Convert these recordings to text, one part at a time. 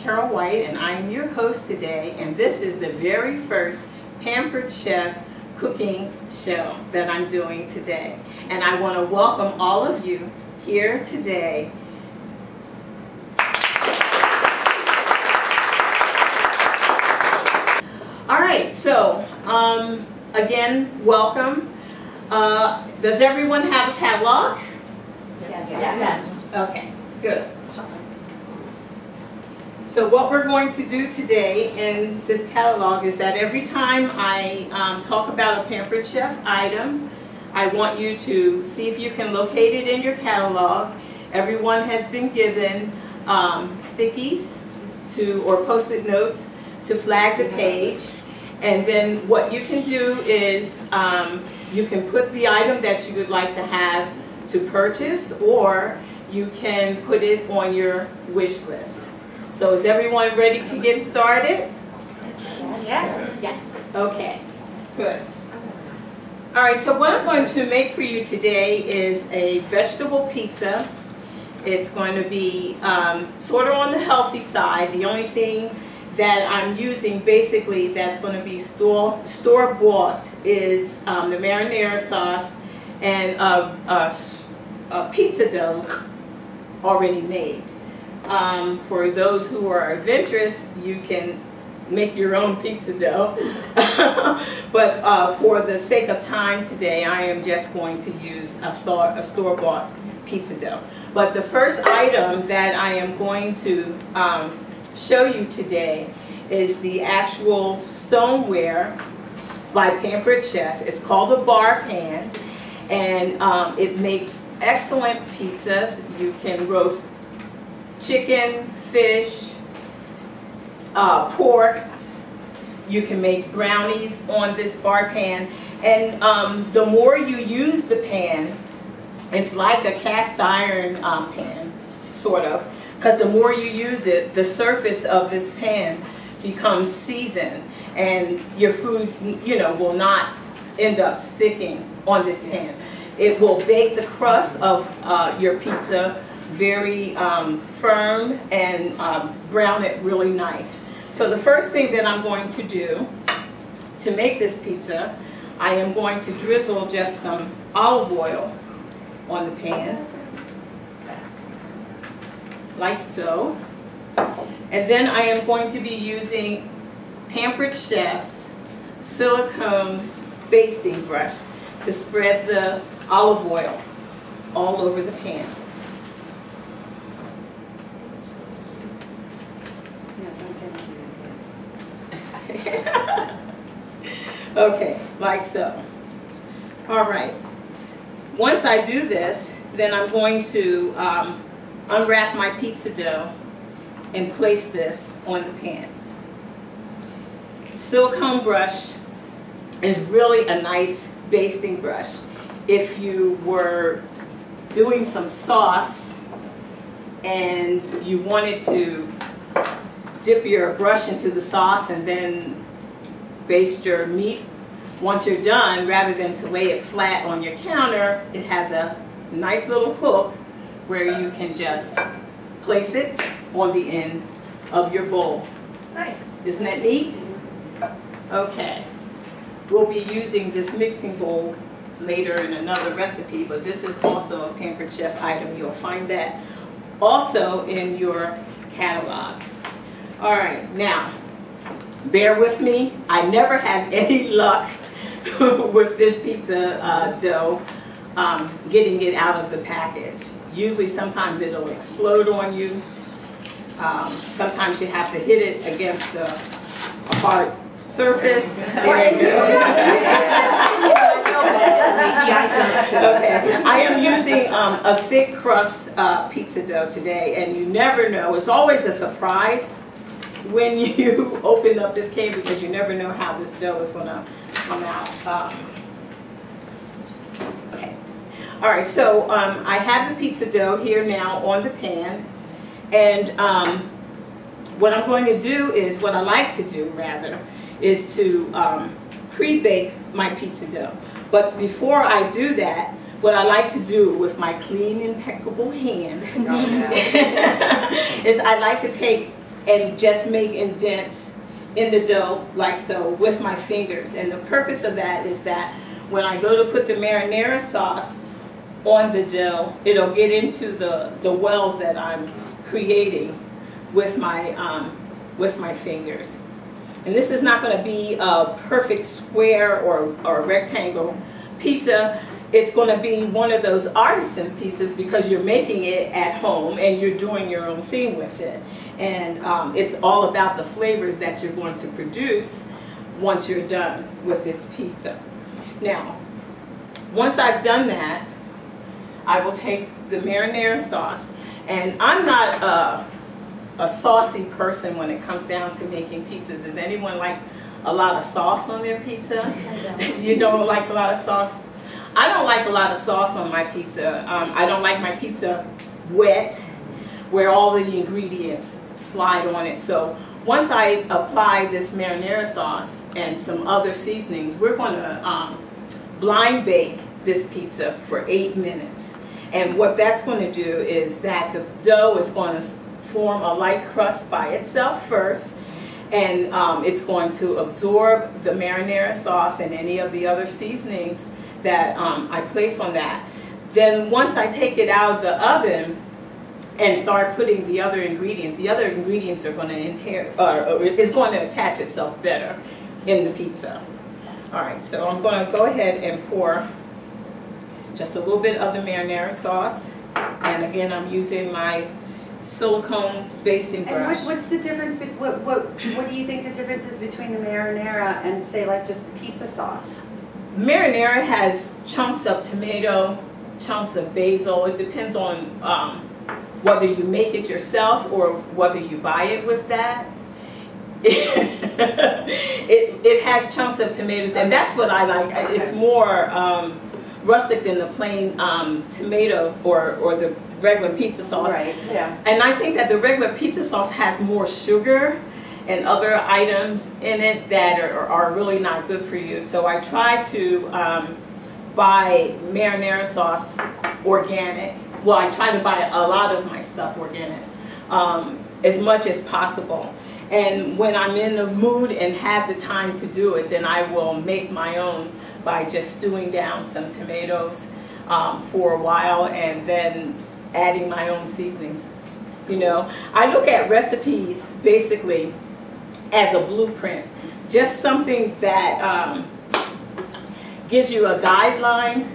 Carol White, and I'm your host today, and this is the very first Pampered Chef Cooking Show that I'm doing today. And I want to welcome all of you here today. All right, so again, welcome. Does everyone have a catalog? Yes. Okay, good. So what we're going to do today in this catalog is that every time I talk about a Pampered Chef item, I want you to see if you can locate it in your catalog. Everyone has been given stickies or post-it notes to flag the page. And then what you can do is you can put the item that you would like to have to purchase, or you can put it on your wish list. So is everyone ready to get started? Yes. Yes. Okay, good. All right, so what I'm going to make for you today is a vegetable pizza. It's going to be sort of on the healthy side. The only thing that I'm using basically that's going to be store-bought is the marinara sauce and a pizza dough already made. For those who are adventurous, you can make your own pizza dough. But for the sake of time today, I am just going to use a store-bought pizza dough. But the first item that I am going to show you today is the actual stoneware by Pampered Chef. It's called a bar pan, and it makes excellent pizzas. You can roast chicken, fish, pork. You can make brownies on this bar pan, and the more you use the pan, it's like a cast iron pan, sort of, because the more you use it, the surface of this pan becomes seasoned, and your food, will not end up sticking on this pan. It will bake the crust of your pizza very firm and brown it really nice. So the first thing that I'm going to do to make this pizza, I am going to drizzle just some olive oil on the pan, like so. And then I am going to be using Pampered Chef's silicone basting brush to spread the olive oil all over the pan. Okay, like so. All right. Once I do this, then I'm going to unwrap my pizza dough and place this on the pan. Silicone brush is really a nice basting brush. If you were doing some sauce and you wanted to dip your brush into the sauce and then baste your meat, once you're done, rather than to lay it flat on your counter, it has a nice little hook where you can just place it on the end of your bowl. Nice. Isn't that neat? Okay. We'll be using this mixing bowl later in another recipe, but this is also a Pampered Chef item. You'll find that also in your catalog. All right, now, bear with me. I never have any luck with this pizza dough getting it out of the package. Usually sometimes it'll explode on you. Sometimes you have to hit it against a hard surface. There you go. Okay, I am using a thick crust pizza dough today, and you never know. It's always a surprise when you open up this can, because you never know how this dough is going to come out. Okay. All right, so I have the pizza dough here now on the pan, and what I'm going to do is, what I like to do rather, is to pre-bake my pizza dough. But before I do that, what I like to do with my clean, impeccable hands is I like to take and just make indents in the dough like so with my fingers. And the purpose of that is that when I go to put the marinara sauce on the dough, it'll get into the wells that I'm creating with my fingers. And this is not going to be a perfect square or rectangle pizza. It's going to be one of those artisan pizzas because you're making it at home and you're doing your own thing with it. And it's all about the flavors that you're going to produce once you're done with its pizza. Now, once I've done that, I will take the marinara sauce, and I'm not a saucy person when it comes down to making pizzas. Does anyone like a lot of sauce on their pizza? You don't like a lot of sauce? I don't like a lot of sauce on my pizza. I don't like my pizza wet, where all the ingredients slide on it. So once I apply this marinara sauce and some other seasonings, we're going to blind bake this pizza for 8 minutes. And what that's going to do is that the dough is going to form a light crust by itself first, and it's going to absorb the marinara sauce and any of the other seasonings that I place on that. Then once I take it out of the oven and start putting the other ingredients are going to inherit, or is going to attach itself better in the pizza. All right, so I'm going to go ahead and pour just a little bit of the marinara sauce, and again I'm using my silicone basting brush. And what's the difference? What do you think the difference is between the marinara and say like just the pizza sauce? Marinara has chunks of tomato, chunks of basil. It depends on whether you make it yourself or whether you buy it with that. It has chunks of tomatoes, and that's what I like. Okay. It's more rustic than the plain tomato or the regular pizza sauce. Right, yeah. And I think that the regular pizza sauce has more sugar and other items in it that are really not good for you. So I try to buy marinara sauce organic. Well, I try to buy a lot of my stuff organic as much as possible. And when I'm in the mood and have the time to do it, then I will make my own by just stewing down some tomatoes for a while and then adding my own seasonings. You know, I look at recipes basically as a blueprint, just something that gives you a guideline,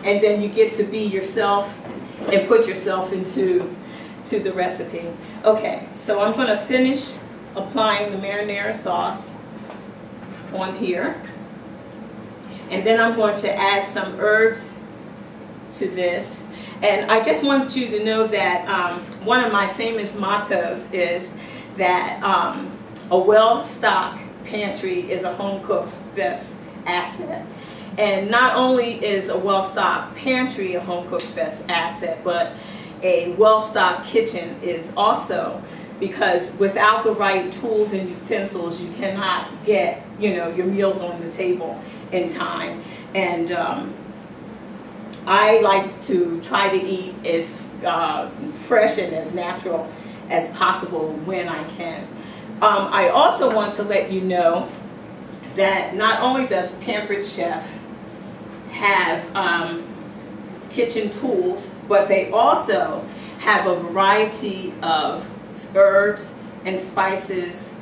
and then you get to be yourself and put yourself into the recipe. Okay, so I'm going to finish applying the marinara sauce on here, and then I'm going to add some herbs to this. And I just want you to know that one of my famous mottos is that a well-stocked pantry is a home cook's best asset. And not only is a well-stocked pantry a home cook's best asset, but a well-stocked kitchen is also, because without the right tools and utensils, you cannot get, you know, your meals on the table in time. And I like to try to eat as fresh and as natural as possible when I can. I also want to let you know that not only does Pampered Chef have kitchen tools, but they also have a variety of herbs and spices,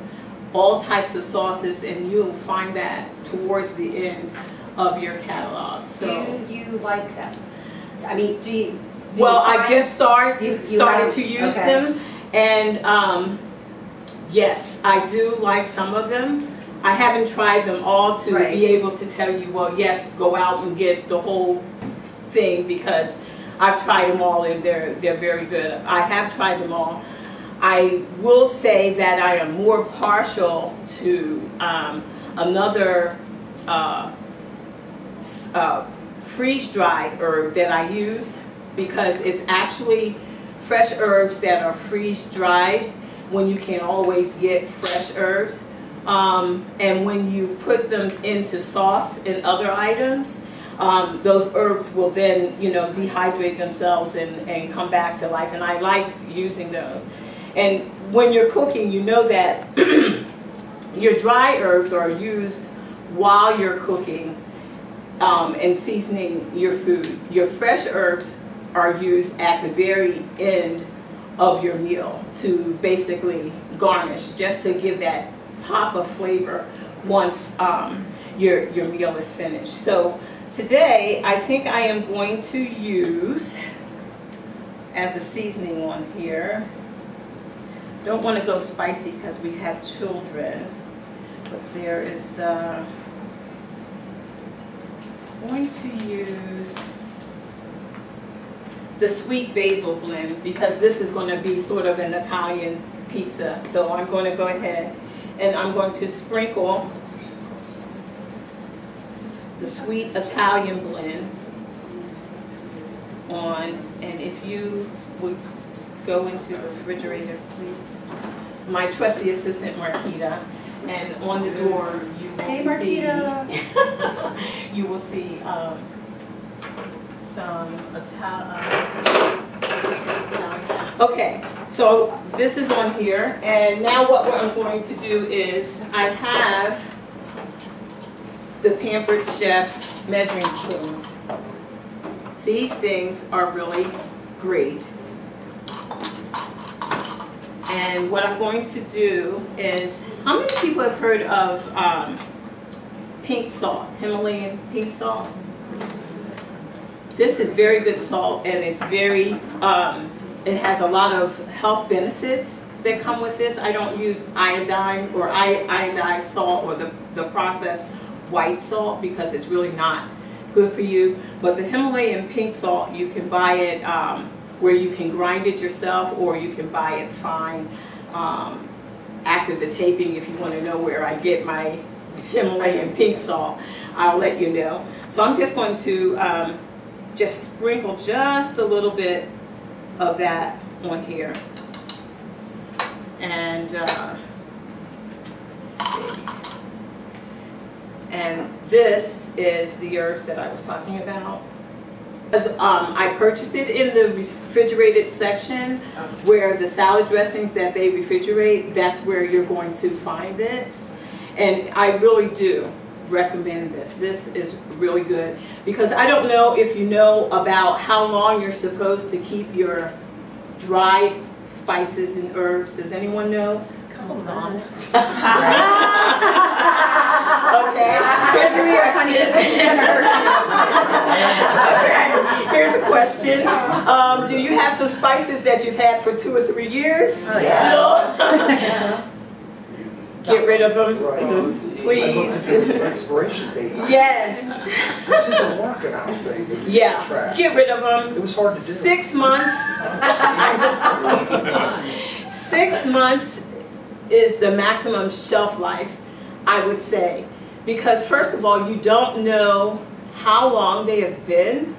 all types of sauces, and you'll find that towards the end of your catalog. So, do you like them? I mean, do you well, I just started to use them, and yes, I do like some of them. I haven't tried them all to be able to tell you, well, yes, go out and get the whole thing, because I've tried them all and they're very good. I have tried them all. I will say that I am more partial to another freeze-dried herb that I use, because it's actually fresh herbs that are freeze-dried when you can always get fresh herbs. And when you put them into sauce and other items, those herbs will then, you know, dehydrate themselves and come back to life. And I like using those. And when you're cooking, you know that your dry herbs are used while you're cooking and seasoning your food. Your fresh herbs are used at the very end of your meal to basically garnish, just to give that pop of flavor once your meal is finished. So today I think I am going to use as a seasoning on here. Don't want to go spicy because we have children, but there is going to use the sweet basil blend because this is going to be sort of an Italian pizza. So I'm going to go ahead and I'm going to sprinkle the sweet Italian blend on, and if you would go into the refrigerator, please. My trusty assistant, Marquita, and on the door you will you will see some Italian. Okay, so this is on here, and now what I'm going to do is I have the Pampered Chef measuring spoons. These things are really great. And what I'm going to do is, how many people have heard of pink salt, Himalayan pink salt? This is very good salt, and it's very, it has a lot of health benefits that come with this. I don't use iodine or iodized salt or the processed white salt because it's really not good for you. But the Himalayan pink salt, you can buy it where you can grind it yourself, or you can buy it fine after the taping. If you want to know where I get my Himalayan pink salt, I'll let you know. So I'm just going to just sprinkle just a little bit of that on here. And let's see. And this is the herbs that I was talking about. I purchased it in the refrigerated section where the salad dressings that they refrigerate, that's where you're going to find this. And I really do recommend this. This is really good because I don't know if you know about how long you're supposed to keep your dried spices and herbs. Does anyone know? Come on. Okay, here's a question. Here's a question. Do you have some spices that you've had for 2 or 3 years? Still? Get rid of them, please. Expiration date. Yes. This isn't working out thing. Yeah, get rid of them. It was hard to do. 6 months. 6 months is the maximum shelf life, I would say. Because first of all, you don't know how long they have been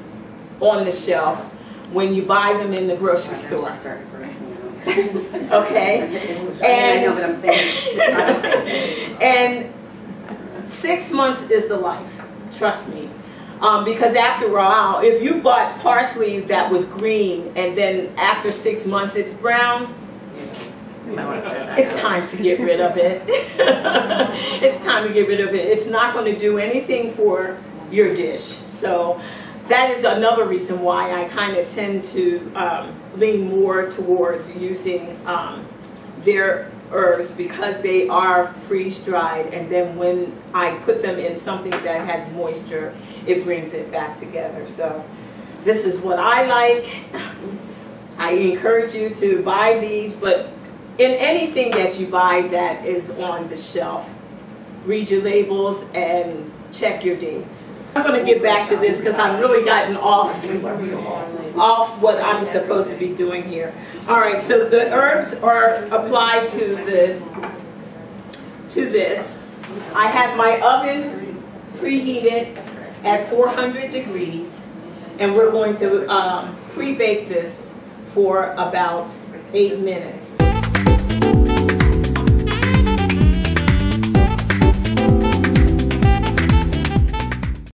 on the shelf when you buy them in the grocery store. Okay? And, I know what I'm thinking. And 6 months is the life, trust me. Because after a while, if you bought parsley that was green and then after 6 months it's brown, it's time to get rid of it. It's time to get rid of it. It's not going to do anything for your dish. So that is another reason why I kind of tend to lean more towards using their herbs, because they are freeze-dried, and then when I put them in something that has moisture, it brings it back together. So this is what I like. I encourage you to buy these, but in anything that you buy that is on the shelf, read your labels and check your dates. I'm going to get back to this because I've really gotten off what I'm supposed to be doing here. All right, so the herbs are applied to this. I have my oven preheated at 400 degrees, and we're going to pre-bake this for about 8 minutes.